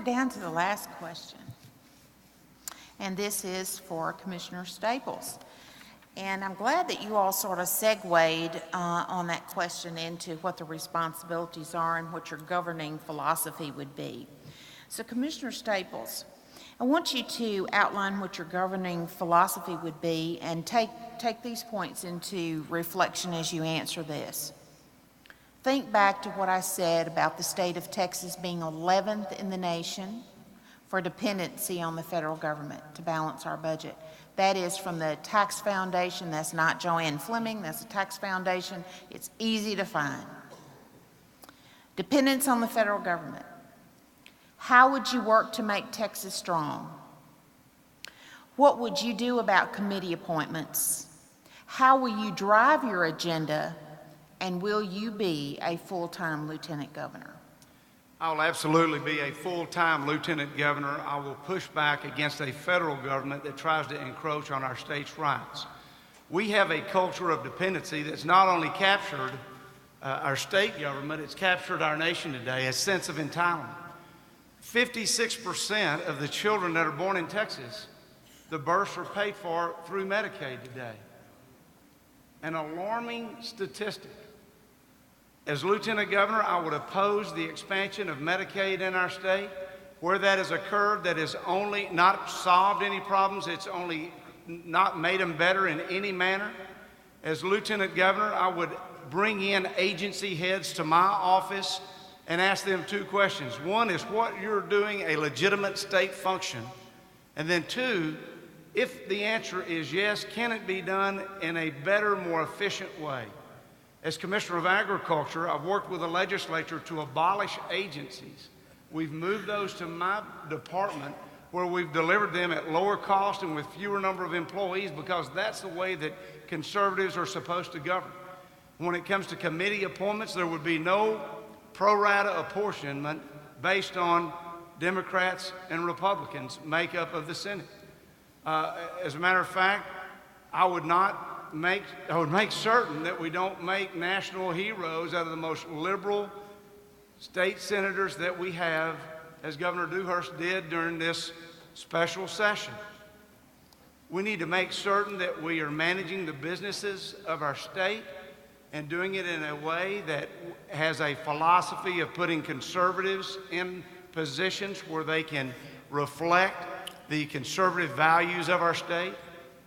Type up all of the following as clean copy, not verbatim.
down to the last question. And this is for Commissioner Staples. And I'm glad that you all sort of segued on that question into what the responsibilities are and what your governing philosophy would be. So Commissioner Staples, I want you to outline what your governing philosophy would be and take these points into reflection as you answer this. Think back to what I said about the state of Texas being 11th in the nation for dependency on the federal government to balance our budget. That is from the tax foundation. That's not Joanne Fleming. That's the tax foundation. It's easy to find. Dependence on the federal government. How would you work to make Texas strong? What would you do about committee appointments? How will you drive your agenda? And will you be a full-time lieutenant governor? I will absolutely be a full-time lieutenant governor. I will push back against a federal government that tries to encroach on our state's rights. We have a culture of dependency that's not only captured our state government, it's captured our nation today, a sense of entitlement. 56% of the children that are born in Texas, the births are paid for through Medicaid today. An alarming statistic. As Lieutenant Governor, I would oppose the expansion of Medicaid in our state. Where that has occurred, that has only not solved any problems, it's only not made them better in any manner. As Lieutenant Governor, I would bring in agency heads to my office and ask them two questions. One is what you're doing a legitimate state function? And then two, if the answer is yes, can it be done in a better, more efficient way? As Commissioner of Agriculture, I've worked with the legislature to abolish agencies. We've moved those to my department where we've delivered them at lower cost and with fewer number of employees because that's the way that conservatives are supposed to govern. When it comes to committee appointments, there would be no pro rata apportionment based on Democrats and Republicans' makeup of the Senate. As a matter of fact, I would make certain that we don't make national heroes out of the most liberal state senators that we have, as Governor Dewhurst did during this special session. We need to make certain that we are managing the businesses of our state and doing it in a way that has a philosophy of putting conservatives in positions where they can reflect the conservative values of our state.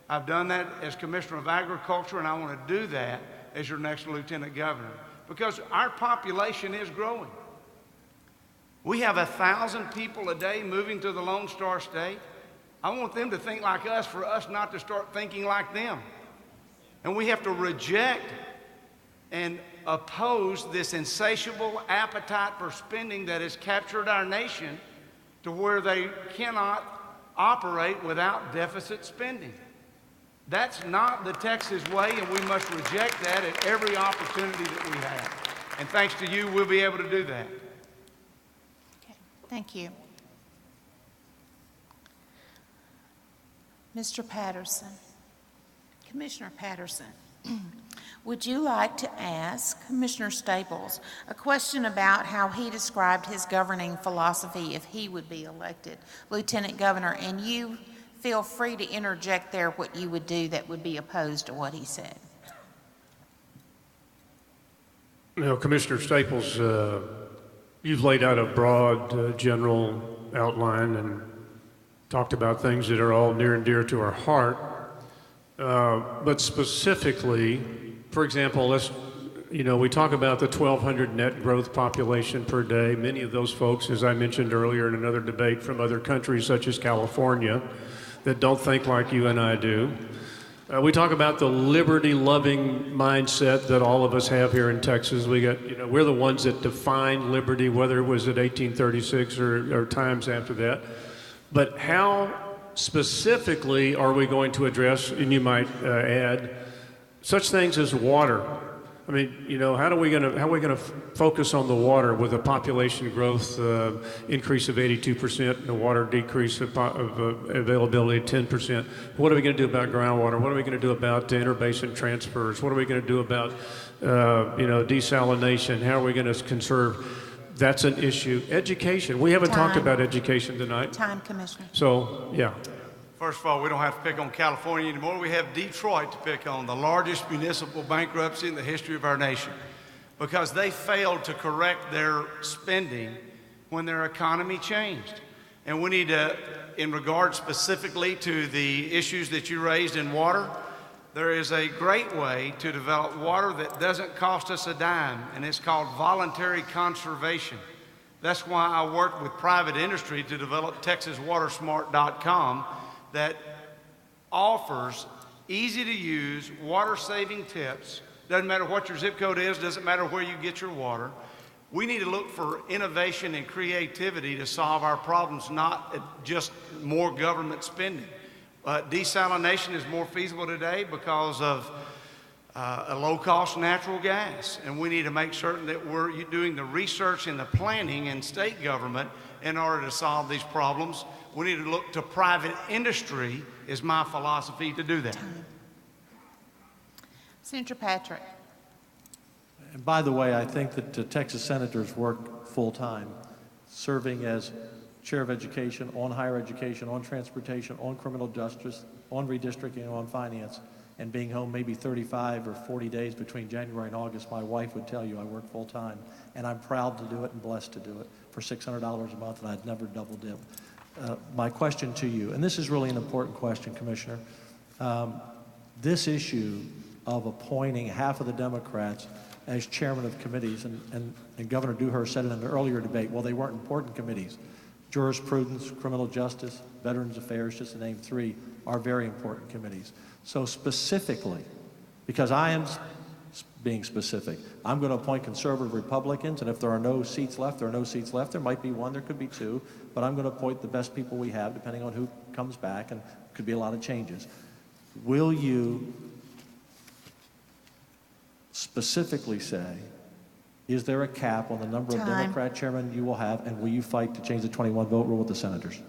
I've done that as Commissioner of Agriculture, and I want to do that as your next Lieutenant Governor because our population is growing. We have 1,000 people a day moving to the Lone Star State. I want them to think like us for us not to start thinking like them. And we have to reject and oppose this insatiable appetite for spending that has captured our nation to where they cannot operate without deficit spending. That's not the Texas way, and we must reject that at every opportunity that we have. And thanks to you, we'll be able to do that. Okay. Thank you. Mr. Patterson, Commissioner Patterson, would you like to ask Commissioner Staples a question about how he described his governing philosophy if he would be elected Lieutenant Governor, and you feel free to interject there what you would do that would be opposed to what he said. Now, Commissioner Staples, you've laid out a broad general outline and talked about things that are all near and dear to our heart. But specifically, for example, we talk about the 1,200 net growth population per day. Many of those folks, as I mentioned earlier in another debate, from other countries such as California, that don't think like you and I do. We talk about the liberty-loving mindset that all of us have here in Texas. We're the ones that defined liberty, whether it was at 1836 or times after that. But how specifically are we going to address, and you might add, such things as water? I mean, how are we going to focus on the water with a population growth increase of 82% and a water decrease of availability of 10%? What are we going to do about groundwater? What are we going to do about interbasin transfers? What are we going to do about desalination? How are we going to conserve? That's an issue. Education. We haven't talked Time. about education tonight. Time, Commissioner. So, yeah. First of all, we don't have to pick on California anymore. We have Detroit to pick on, the largest municipal bankruptcy in the history of our nation, because they failed to correct their spending when their economy changed. And we need to, in regard specifically to the issues that you raised in water, there is a great way to develop water that doesn't cost us a dime, and it's called voluntary conservation. That's why I worked with private industry to develop TexasWaterSmart.com that offers easy-to-use water-saving tips. Doesn't matter what your zip code is, doesn't matter where you get your water. We need to look for innovation and creativity to solve our problems, not just more government spending. Desalination is more feasible today because of a low-cost natural gas, and we need to make certain that we're doing the research and the planning in state government in order to solve these problems. We need to look to private industry, is my philosophy, to do that. Senator Patrick. And by the way, I think that the Texas senators work full-time, serving as chair of education, on higher education, on transportation, on criminal justice, on redistricting, on finance, and being home maybe 35 or 40 days between January and August. My wife would tell you I work full-time, and I'm proud to do it and blessed to do it for $600 a month, and I'd never double dip. My question to you, and this is really an important question, Commissioner, this issue of appointing half of the Democrats as chairman of committees, and Governor Dewhurst said in an earlier debate, well, they weren't important committees. Jurisprudence, criminal justice, veterans affairs, just to name three, are very important committees. So specifically, because I am being specific, I'm going to appoint conservative Republicans, and if there are no seats left, there are no seats left. There might be one, there could be two, but I'm going to appoint the best people we have, depending on who comes back, and could be a lot of changes. Will you specifically say, is there a cap on the number of Democrat chairmen you will have, and will you fight to change the 21 vote rule with the senators?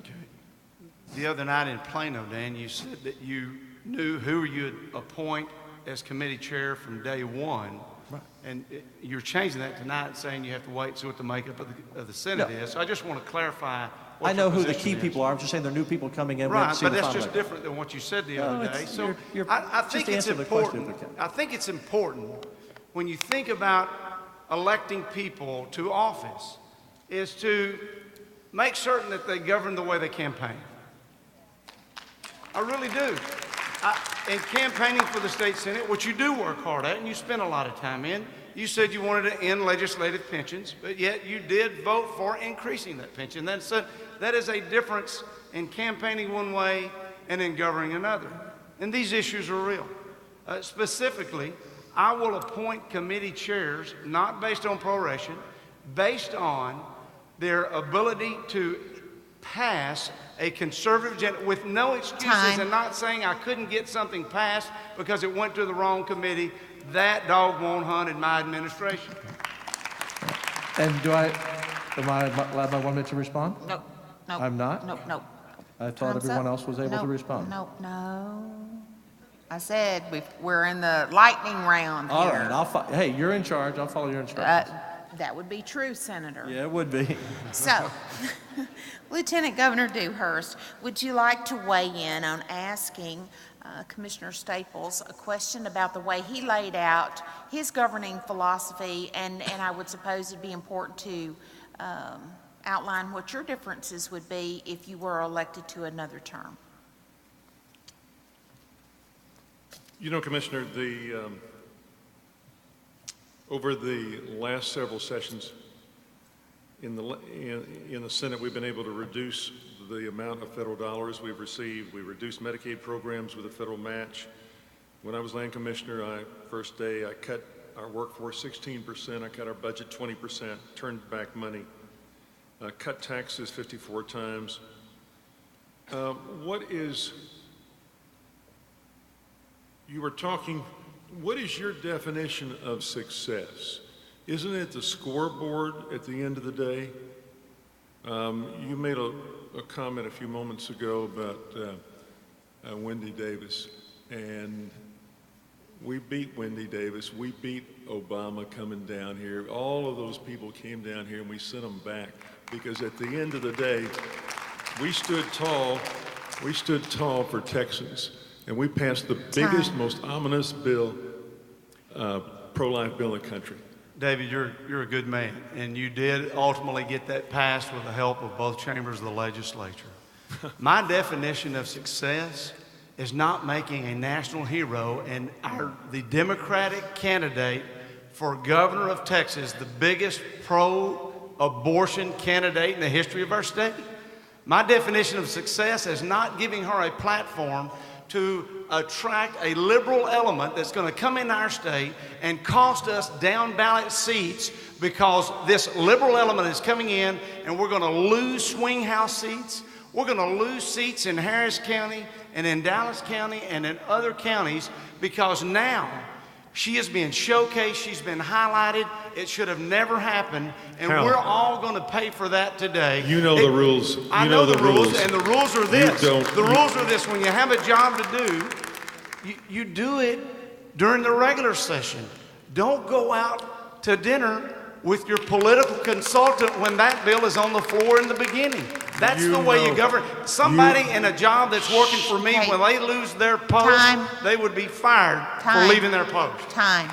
The other night in Plano, Dan, you said that you knew who you'd appoint as committee chair from day one. Right. And you're changing that tonight, saying you have to wait and see what the makeup of the Senate is. So I just want to clarify what I know your who the key position is. people are. I'm just saying there are new people coming in. Right, but that's just different than what you said the other day. So I think it's important. I think it's important when you think about electing people to office is to make certain that they govern the way they campaign. I really do. In campaigning for the state senate, which you do work hard at and you spend a lot of time in, you said you wanted to end legislative pensions, but yet you did vote for increasing that pension. That is a difference in campaigning one way and in governing another. And these issues are real. Specifically, I will appoint committee chairs not based on proration, based on their ability to pass a conservative agenda with no excuses and not saying I couldn't get something passed because it went to the wrong committee. That dog won't hunt in my administration. And am I allowed my 1 minute to respond? No. I'm not? No. I thought everyone else was able to respond. No. I said we're in the lightning round here. All right, hey, you're in charge. I'll follow your instructions. That would be true, Senator. Yeah, it would be. So, Lieutenant Governor Dewhurst, would you like to weigh in on asking Commissioner Staples a question about the way he laid out his governing philosophy, and I would suppose it'd be important to outline what your differences would be if you were elected to another term? You know, Commissioner, over the last several sessions in the Senate, we've been able to reduce the amount of federal dollars we've received. We reduced Medicaid programs with a federal match. When I was land commissioner, first day, I cut our workforce 16%, I cut our budget 20%, turned back money, cut taxes 54 times. You were talking, what is your definition of success? Isn't it the scoreboard at the end of the day? You made a comment a few moments ago about Wendy Davis, and We beat Wendy Davis. We beat Obama coming down here. All of those people came down here and we sent them back because at the end of the day, we stood tall. We stood tall for Texans, and we passed the biggest, most ominous bill, pro-life bill in the country. David, you're a good man, and you did ultimately get that passed with the help of both chambers of the legislature. My definition of success is not making a national hero, and the Democratic candidate for governor of Texas, the biggest pro-abortion candidate in the history of our state. My definition of success is not giving her a platform to attract a liberal element that's going to come in our state and cost us down ballot seats because this liberal element is coming in and we're going to lose swing house seats. We're going to lose seats in Harris County and in Dallas County and in other counties because now she is being showcased, she's been highlighted. It should have never happened, and Hal, we're all going to pay for that today. You know the rules. I know the rules, and the rules are this. Rules are this. When you have a job to do, you do it during the regular session. Don't go out to dinner with your political consultant when that bill is on the floor in the beginning. That's the way you govern. Somebody in a job that's working for me, Hey. when they lose their post, Time. they would be fired for Time. leaving their post. Time.